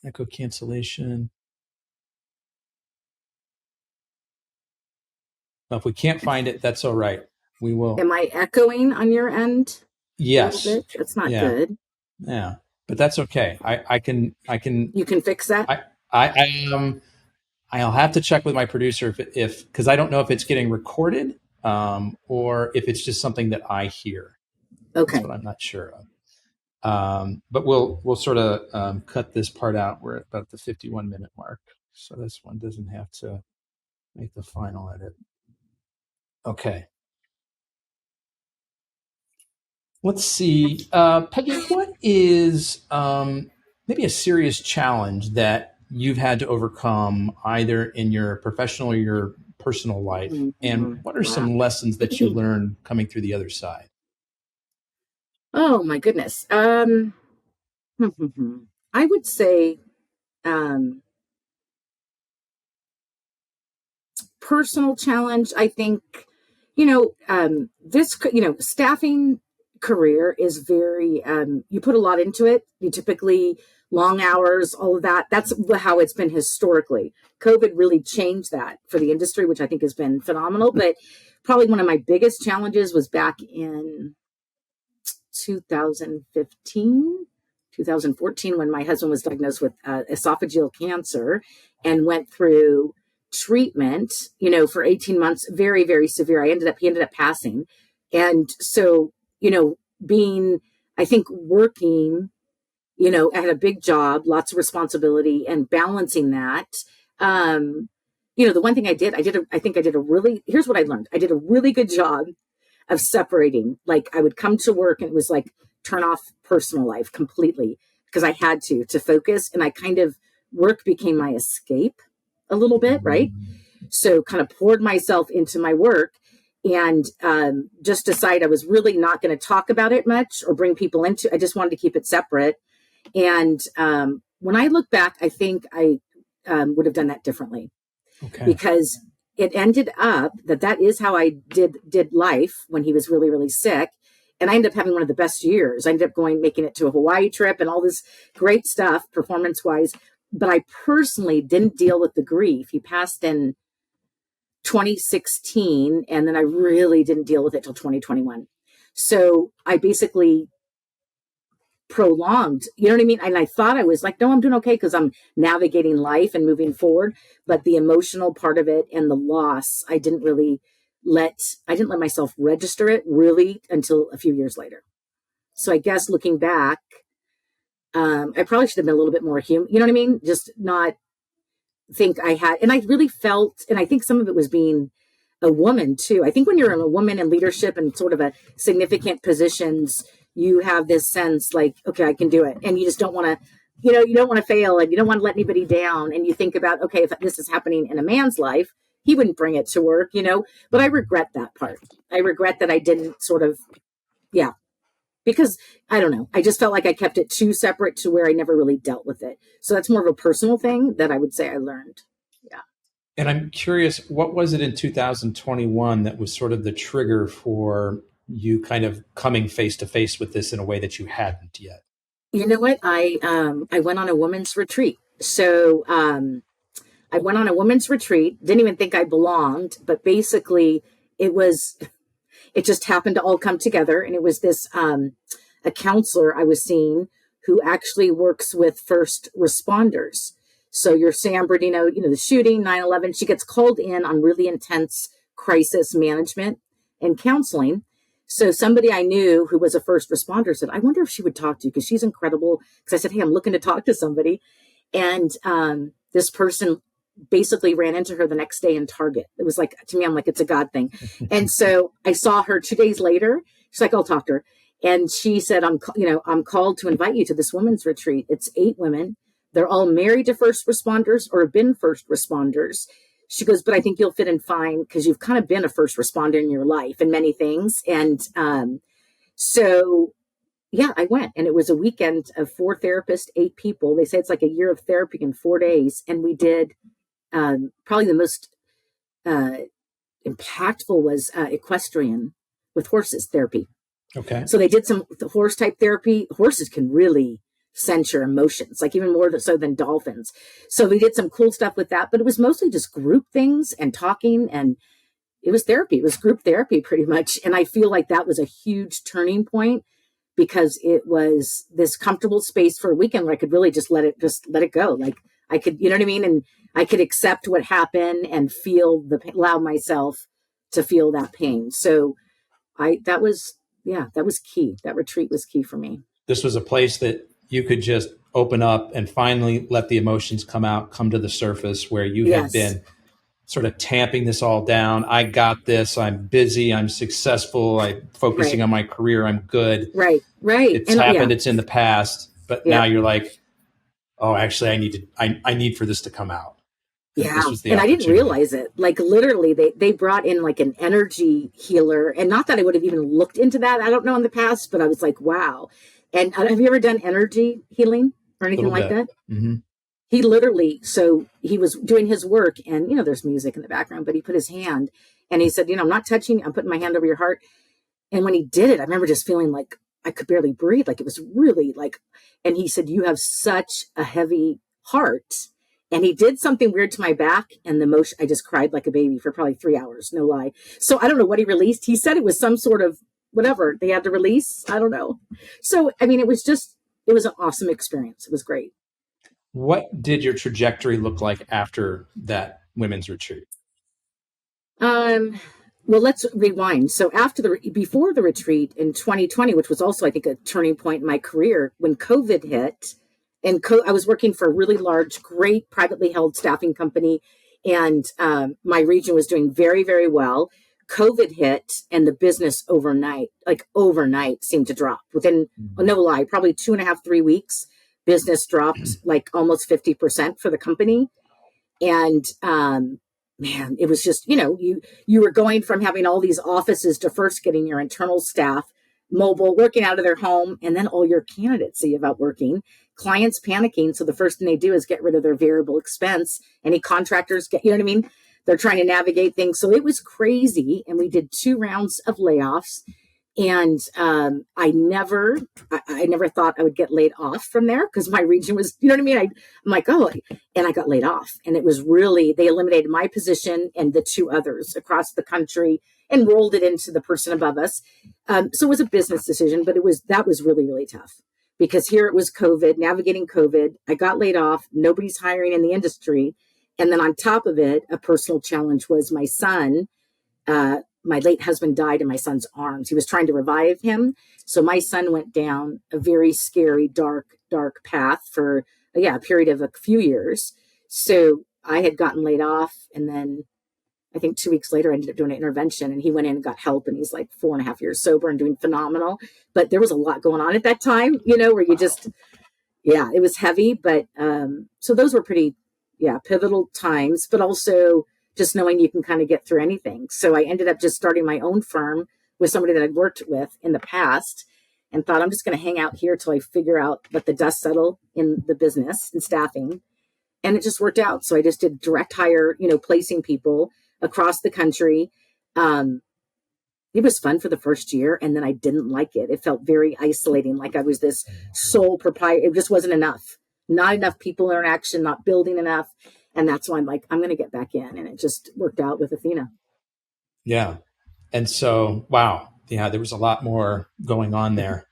Echo cancellation. Well, if we can't find it, that's all right. We will. Am I echoing on your end? Yes. It's not good. Yeah, but that's okay. I can. You can fix that. I'll have to check with my producer if because I don't know if it's getting recorded or if it's just something that I hear. Okay. That's what I'm not sure of. But we'll sort of cut this part out. We're at about the 51-minute mark, so this one doesn't have to make the final edit. Okay. Let's see. Peggy, what is maybe a serious challenge that you've had to overcome either in your professional or your personal life? And what are some lessons that you learned coming through the other side? Oh, my goodness. I would say personal challenge. I think, this, staffing career is very, you put a lot into it. You typically long hours, all of that. That's how it's been historically. COVID really changed that for the industry, which I think has been phenomenal. But probably one of my biggest challenges was back in 2015, 2014, when my husband was diagnosed with esophageal cancer and went through treatment, for 18 months, very, very severe. He ended up passing. And so, I think working, I had a big job, lots of responsibility, and balancing that. The one thing here's what I learned. I did a really good job of separating. Like, I would come to work and it was like turn off personal life completely because I had to focus, and work became my escape a little bit. Right. So kind of poured myself into my work, and just decided I was really not going to talk about it much or bring people into. I just wanted to keep it separate. And when I look back, I think I would have done that differently. Okay. Because it ended up that is how I did life when he was really, really sick. And I ended up having one of the best years. I ended up making it to a Hawaii trip and all this great stuff performance wise. But I personally didn't deal with the grief. He passed in 2016, and then I really didn't deal with it till 2021. So I basically prolonged, you know what I mean? And I thought I was like, no, I'm doing okay because I'm navigating life and moving forward. But the emotional part of it and the loss, I didn't let myself register it really until a few years later. So I guess looking back, I probably should have been a little bit more human, you know what I mean? Just not think I had, and I really felt, and I think some of it was being a woman too. I think when you're a woman in leadership and sort of a significant positions, you have this sense like, okay, I can do it. And you just don't want to, you don't want to fail, and you don't want to let anybody down. And you think about, okay, if this is happening in a man's life, he wouldn't bring it to work, but I regret that part. I regret that I didn't sort of, because I don't know. I just felt like I kept it too separate to where I never really dealt with it. So that's more of a personal thing that I would say I learned. Yeah. And I'm curious, what was it in 2021 that was sort of the trigger for you kind of coming face to face with this in a way that you hadn't yet? You know what? I went on a women's retreat. So I went on a women's retreat, didn't even think I belonged, but basically it just happened to all come together. And it was this, a counselor I was seeing who actually works with first responders. So your Sam Bernardino, the shooting, 9/11, she gets called in on really intense crisis management and counseling. So somebody I knew who was a first responder said, I wonder if she would talk to you because she's incredible. Because I said, hey, I'm looking to talk to somebody. And this person basically ran into her the next day in Target. It was like, to me, I'm like, it's a God thing. And so I saw her 2 days later. She's like, I'll talk to her. And she said, I'm called to invite you to this women's retreat. It's 8 women. They're all married to first responders or have been first responders. She goes, but I think you'll fit in fine because you've kind of been a first responder in your life and many things. And so, yeah, I went. And it was a weekend of 4 therapists, 8 people. They say it's like a year of therapy in 4 days. And we did probably the most impactful was equestrian with horses therapy. Okay. So they did some horse type therapy. Horses can really sense your emotions, like even more so than dolphins. So we did some cool stuff with that, but it was mostly just group things and talking, and it was therapy. It was group therapy pretty much. And I feel like that was a huge turning point because it was this comfortable space for a weekend where I could really just let it go. Like I could, you know what I mean? And I could accept what happened and allow myself to feel that pain. So that was key. That retreat was key for me. This was a place that you could just open up and finally let the emotions come to the surface, where you have been sort of tamping this all down. I got this. I'm busy. I'm successful. I'm focusing on my career. I'm good. Right. It's happened. It's in the past. But now you're like, oh, actually, I need for this to come out. Yeah. And I didn't realize it. Like literally they brought in like an energy healer, and not that I would have even looked into that. I don't know in the past, but I was like, wow. And have you ever done energy healing or anything like that? Mm-hmm. He literally, so he was doing his work and, there's music in the background, but he put his hand and he said, I'm not touching, I'm putting my hand over your heart. And when he did it, I remember just feeling like I could barely breathe. Like it was really like, and he said, you have such a heavy heart. And he did something weird to my back, and the motion, I just cried like a baby for probably 3 hours, no lie. So I don't know what he released. He said it was some sort of whatever they had to release. I don't know. So, I mean, it it was an awesome experience. It was great. What did your trajectory look like after that women's retreat? Um, well, let's rewind. So before the retreat in 2020, which was also, I think, a turning point in my career, when COVID hit, and I was working for a really large, great privately held staffing company, and my region was doing very, very well. COVID hit, and the business overnight, seemed to drop within, no lie, probably 2.5, 3 weeks. Business dropped like almost 50% for the company. And man, it was just, you were going from having all these offices to first getting your internal staff mobile, working out of their home, and then all your candidates see about working, clients panicking. So the first thing they do is get rid of their variable expense. Any contractors get, you know what I mean? They're trying to navigate things. So it was crazy. And we did 2 rounds of layoffs. And I never thought I would get laid off from there because my region was, you know what I mean? I'm like, oh, and I got laid off. And it was really, they eliminated my position and the 2 others across the country and rolled it into the person above us. So it was a business decision, but that was really, really tough because here it was COVID, navigating COVID. I got laid off. Nobody's hiring in the industry. And then on top of it, a personal challenge was my son. My late husband died in my son's arms. He was trying to revive him. So my son went down a very scary, dark path for a period of a few years. So I had gotten laid off. And then I think 2 weeks later, I ended up doing an intervention and he went in and got help. And he's like 4.5 years sober and doing phenomenal. But there was a lot going on at that time, where you just, it was heavy. But so those were pretty, pivotal times, but also just knowing you can kind of get through anything. So I ended up just starting my own firm with somebody that I'd worked with in the past and thought I'm just going to hang out here till I figure out, let the dust settle in the business and staffing. And it just worked out. So I just did direct hire, placing people across the country. It was fun for the first year. And then I didn't like it. It felt very isolating. Like I was this sole proprietor. It just wasn't enough. Not enough people interaction, not building enough. And that's why I'm like, I'm going to get back in. And it just worked out with Athena. Yeah. And so, wow. Yeah, there was a lot more going on there.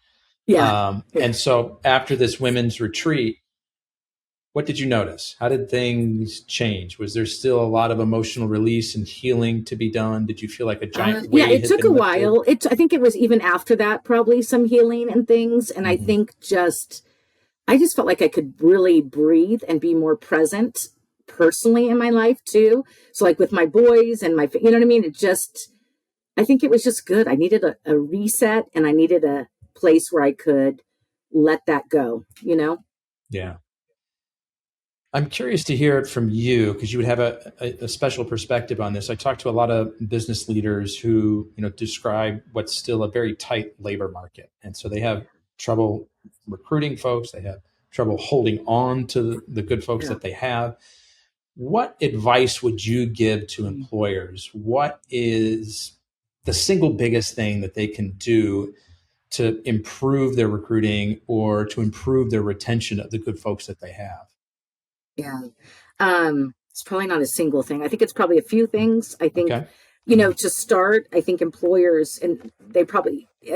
Yeah. And so after this women's retreat, what did you notice? How did things change? Was there still a lot of emotional release and healing to be done? Did you feel like a giant weight? Yeah, it took a while. I think it was even after that, probably some healing and things. And I think I just felt like I could really breathe and be more present personally in my life too. So like with my boys and you know what I mean? I think it was just good. I needed a reset and I needed a place where I could let that go, Yeah. I'm curious to hear it from you because you would have a special perspective on this. I talked to a lot of business leaders who, describe what's still a very tight labor market. And so they have trouble recruiting folks. They have trouble holding on to the good folks that they have. What advice would you give to employers? What is the single biggest thing that they can do to improve their recruiting or to improve their retention of the good folks that they have? Yeah. It's probably not a single thing. I think it's probably a few things. I think, to start, I think employers, and I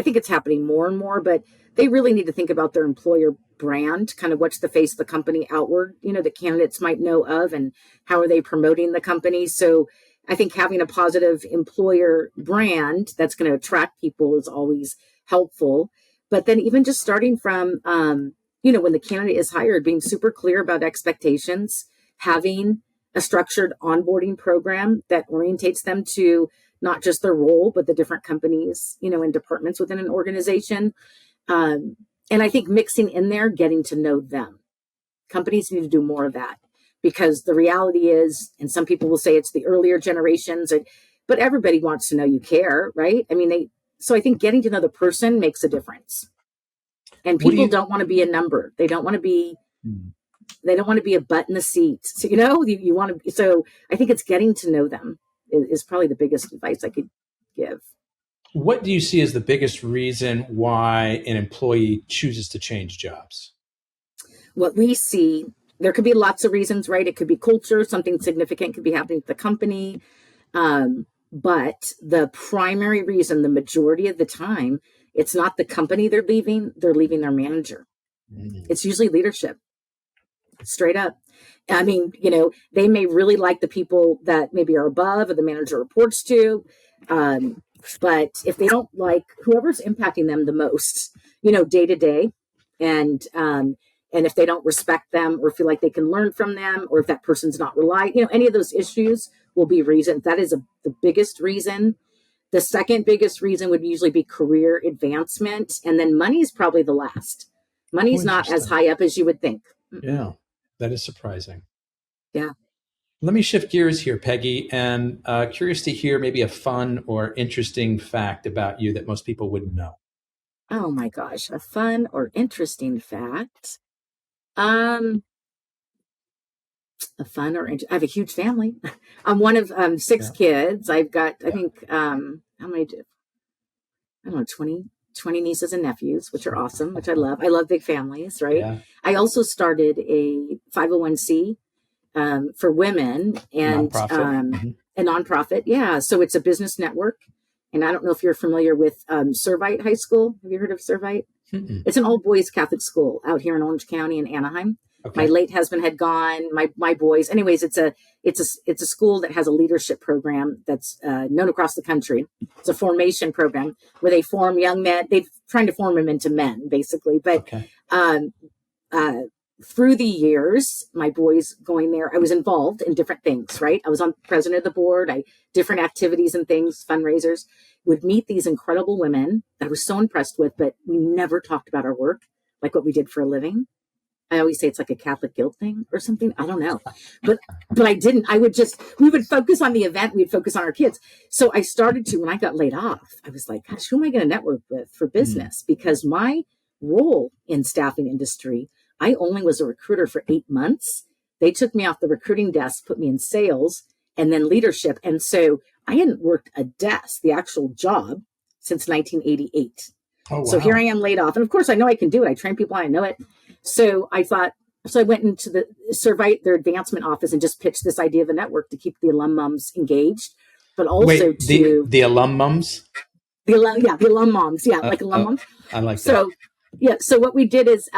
think it's happening more and more, but they really need to think about their employer brand, kind of what's the face of the company outward, that candidates might know of and how are they promoting the company. So I think having a positive employer brand that's going to attract people is always helpful. But then even just starting from, when the candidate is hired, being super clear about expectations, having a structured onboarding program that orientates them to not just their role, but the different companies, and departments within an organization. And I think mixing in there, getting to know them. Companies need to do more of that because the reality is, and some people will say it's the earlier generations, but everybody wants to know you care, right? I mean, so I think getting to know the person makes a difference. And people don't want to be a number. They don't want to be, a butt in the seat. So, you want to, so I think it's getting to know them is probably the biggest advice I could give. What do you see as the biggest reason why an employee chooses to change jobs? What we see, there could be lots of reasons, right? It could be culture, something significant could be happening at the company. But the primary reason, the majority of the time, it's not the company they're leaving their manager. It's usually leadership, straight up. I mean, they may really like the people that maybe are above or the manager reports to. But if they don't like whoever's impacting them the most, day to day, and if they don't respect them or feel like they can learn from them, or if that person's not reliable, any of those issues will be reason. That is the biggest reason. The second biggest reason would usually be career advancement. And then money is probably the last. Money's not as high up as you would think. Yeah, that is surprising. Yeah. Let me shift gears here, Peggy, and curious to hear maybe a fun or interesting fact about you that most people wouldn't know. Oh my gosh, a fun or interesting fact. I have a huge family. I'm one of 6 kids. I've got, I think, how many? I don't know, 20 nieces and nephews, which are awesome, which I love. I love big families, right? Yeah. I also started a 501c for women and a nonprofit. Yeah. So it's a business network. And I don't know if you're familiar with Servite High School. Have you heard of Servite? Mm-mm. It's an all boys Catholic school out here in Orange County in Anaheim. Okay. My late husband had gone, my boys. Anyways, it's a school that has a leadership program that's known across the country. It's a formation program where they form young men. They're trying to form them into men, basically. But through the years, my boys going there, I was involved in different things, right? I was on president of the board, different activities and things, fundraisers, would meet these incredible women that I was so impressed with, but we never talked about our work, like what we did for a living. I always say it's like a Catholic guilt thing or something. I don't know, but I didn't. We would focus on the event. We'd focus on our kids. So I started to, when I got laid off, I was like, gosh, who am I going to network with for business? Because my role in staffing industry, I only was a recruiter for 8 months. They took me off the recruiting desk, put me in sales and then leadership. And so I hadn't worked a desk, the actual job, since 1988. Oh, wow. So here I am laid off. And of course, I know I can do it. I train people. I know it. So I went into the Servite, their advancement office, and just pitched this idea of a network to keep the alum mums engaged, but also the alum mums? The alum moms. Yeah, like alum moms. I like that. So, yeah. So what we did is,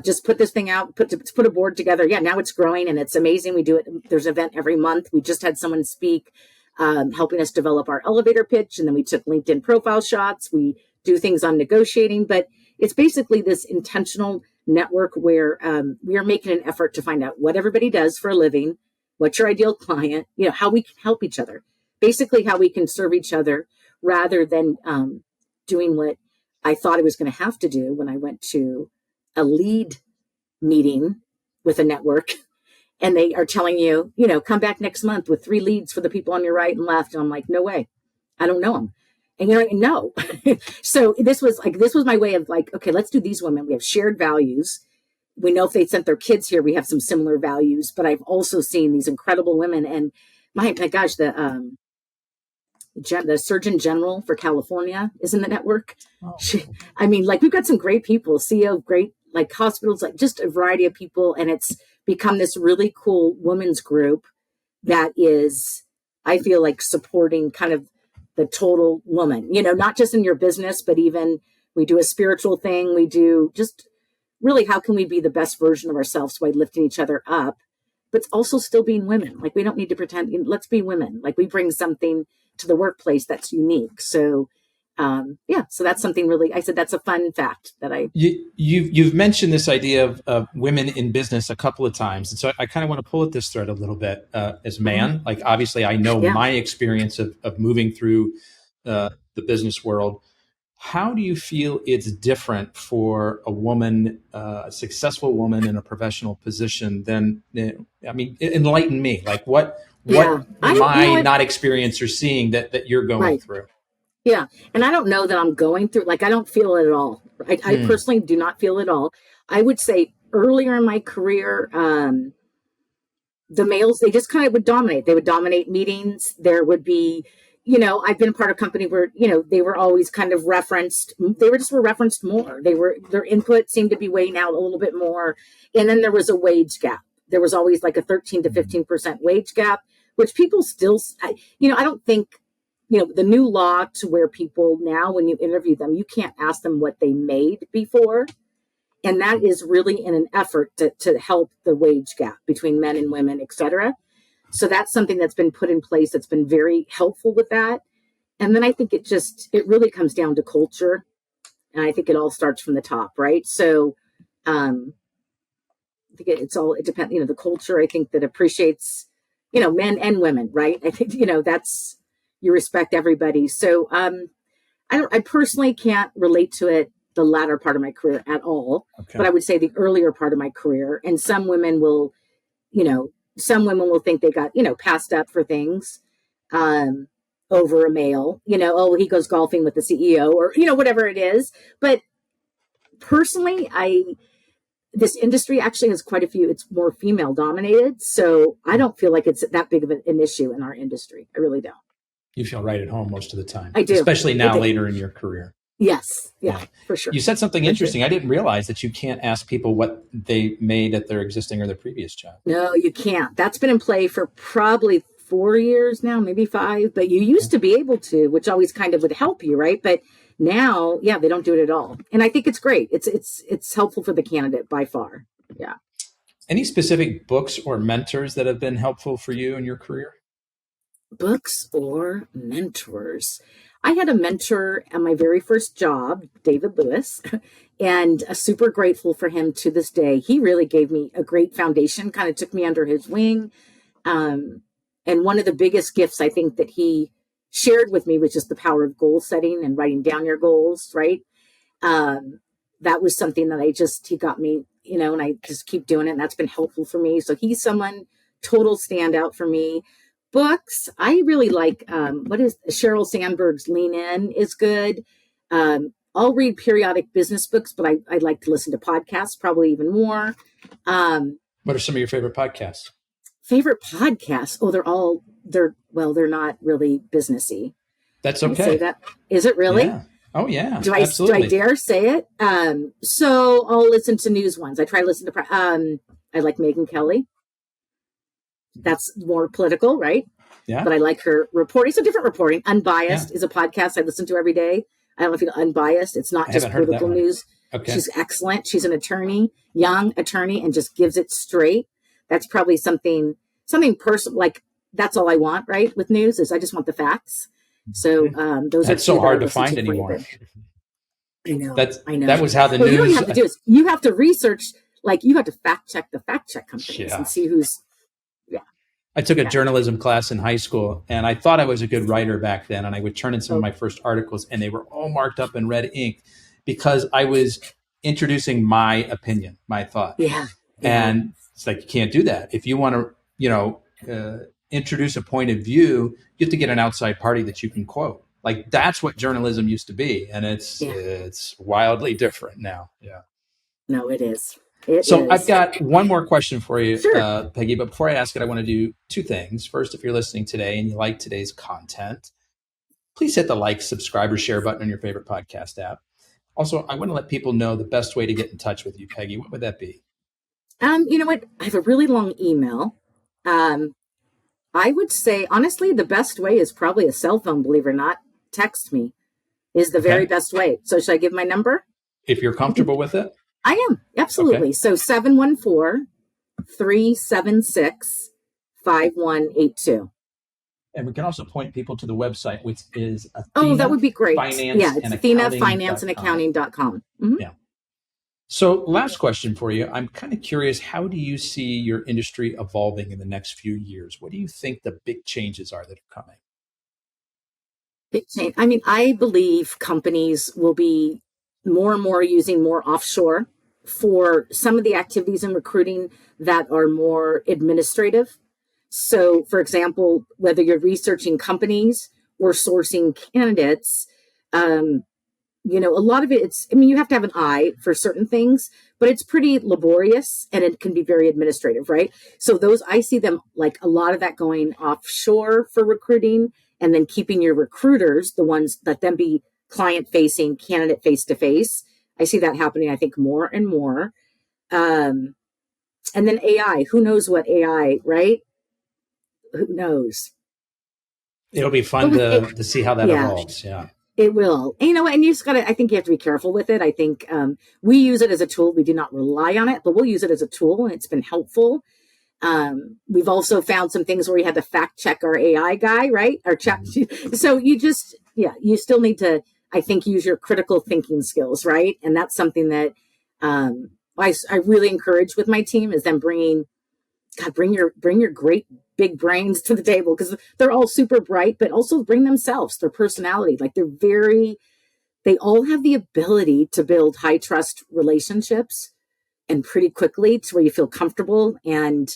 just put this thing out, put a board together. Yeah, now it's growing and it's amazing. We do it. There's an event every month. We just had someone speak, helping us develop our elevator pitch. And then we took LinkedIn profile shots. We do things on negotiating, but it's basically this intentional network where we are making an effort to find out what everybody does for a living, what's your ideal client, how we can help each other, basically how we can serve each other rather than doing what I thought I was going to have to do when I went to a lead meeting with a network and they are telling you, come back next month with 3 leads for the people on your right and left. And I'm like, no way. I don't know them. And you're like, no. So this was my way of like, okay, let's do these women. We have shared values. We know if they sent their kids here, we have some similar values, but I've also seen these incredible women. And my gosh, the Surgeon General for California is in the network. Oh. We've got some great people, CEO of great like hospitals, like just a variety of people. And it's become this really cool women's group that is, I feel like, supporting kind of the total woman, not just in your business, but even we do a spiritual thing. We do just really, how can we be the best version of ourselves by lifting each other up, but also still being women. Like we don't need to pretend, let's be women. Like we bring something to the workplace that's unique. So, so that's something really, I said, that's a fun fact that you've mentioned this idea of women in business a couple of times. And so I kind of want to pull at this thread a little bit as a man. Like, obviously I know my experience of moving through the business world. How do you feel it's different for a woman, a successful woman in a professional position than, enlighten me, like what am I not experienced or seeing that you're going through? Yeah. And I don't know that I'm going through, like, I don't feel it at all. I personally do not feel it at all. I would say earlier in my career, the males, they just kind of would dominate. They would dominate meetings. There would be, I've been part of a company where, they were always kind of referenced. They were referenced more. Their input seemed to be weighing out a little bit more. And then there was a wage gap. There was always like a 13 to 15% wage gap, which people still, I don't think, the new law to where people now, when you interview them, you can't ask them what they made before. And that is really in an effort to help the wage gap between men and women, et cetera. So that's something that's been put in place that's been very helpful with that. And then I think it really comes down to culture. And I think it all starts from the top, right? So I think it depends, the culture, I think, that appreciates, men and women, right? I think, you respect everybody. So I personally can't relate to it the latter part of my career at all, but I would say the earlier part of my career. And some women will think they got, passed up for things over a male, oh, he goes golfing with the CEO or, whatever it is. But personally, this industry actually has quite a few, it's more female dominated. So I don't feel like it's that big of an issue in our industry. I really don't. You feel right at home most of the time. I do. Especially now later in your career. Yes. Yeah, for sure. You said something interesting. Sure. I didn't realize that you can't ask people what they made at their existing or their previous job. No, you can't. That's been in play for probably 4 years now, maybe 5. But you used to be able to, which always kind of would help you, right? But now, they don't do it at all. And I think it's great. It's helpful for the candidate by far. Yeah. Any specific books or mentors that have been helpful for you in your career? Books or mentors? I had a mentor at my very first job, David Lewis, and super grateful for him to this day. He really gave me a great foundation, kind of took me under his wing. And one of the biggest gifts I think that he shared with me was just the power of goal setting and writing down your goals, right? That was something that he got me, and I just keep doing it. And that's been helpful for me. So he's someone total standout for me. Books, I really like, what is Sheryl Sandberg's Lean In is good. I'll read periodic business books, but I like to listen to podcasts probably even more. What are some of your favorite podcasts? Favorite podcasts? Oh, they're not really businessy. That's okay. Say that. Is it really? Yeah. Oh yeah. Do I dare say it? So I'll listen to news ones. I try to listen to, I like Megyn Kelly. That's more political, right? Yeah. But I like her reporting. So different reporting. Unbiased is a podcast I listen to every day. I don't know if you know Unbiased. It's not just political news. Okay. She's excellent. She's an attorney, young attorney, and just gives it straight. That's probably something personal. Like that's all I want, right? With news is I just want the facts. So that's so hard to find anymore. I know. I know. That was how the news. What you have to do is you have to research. Like you have to fact check the fact check companies and see who's. I took a journalism class in high school, and I thought I was a good writer back then. And I would turn in some of my first articles, and they were all marked up in red ink because I was introducing my opinion, my thought. Yeah. And it's like, you can't do that. If you want to, introduce a point of view, you have to get an outside party that you can quote. Like that's what journalism used to be. And it's wildly different now. Yeah. No, it is. I've got one more question for you, sure. Peggy, but before I ask it, I want to do 2 things. First, if you're listening today and you like today's content, please hit the like, subscribe, or share button on your favorite podcast app. Also, I want to let people know the best way to get in touch with you, Peggy. What would that be? You know what? I have a really long email. I would say, honestly, the best way is probably a cell phone, believe it or not. Text me is the very best way. So should I give my number? If you're comfortable with it. I am. Absolutely. Okay. So 714-376-5182. And we can also point people to the website, which is Athena. Oh, that would be great. It's Athena financeandaccounting.com. Mm-hmm. Yeah. So last question for you. I'm kind of curious, how do you see your industry evolving in the next few years? What do you think the big changes are that are coming? Big change. I mean, I believe companies will be more and more using more offshore for some of the activities in recruiting that are more administrative. So, for example, whether you're researching companies or sourcing candidates, a lot of it, you have to have an eye for certain things, but it's pretty laborious and it can be very administrative, right? So I see them like a lot of that going offshore for recruiting and then keeping your recruiters, the ones that then be client facing, candidate face to face. I see that happening, I think, more and more. And then AI, who knows what AI, right? Who knows? It'll be fun to see how that evolves. Yeah. It will. And, and you just got to, I think you have to be careful with it. I think we use it as a tool. We do not rely on it, but we'll use it as a tool, and it's been helpful. We've also found some things where we had to fact check our AI guy, right? Our chat. So you just, you still need to, I think, use your critical thinking skills, right? And that's something that I really encourage with my team is them bring your great big brains to the table, because they're all super bright, but also bring themselves, their personality. Like they all have the ability to build high trust relationships and pretty quickly to where you feel comfortable. And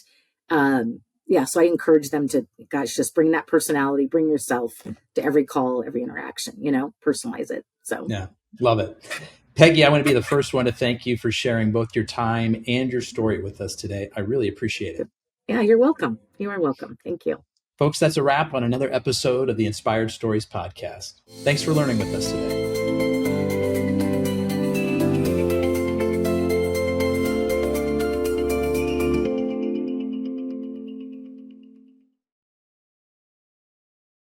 so I encourage them to, just bring that personality, bring yourself to every call, every interaction, personalize it. So yeah, love it. Peggy, I want to be the first one to thank you for sharing both your time and your story with us today. I really appreciate it. Yeah, you're welcome. You are welcome. Thank you. Folks, that's a wrap on another episode of the Inspired Stories podcast. Thanks for learning with us today.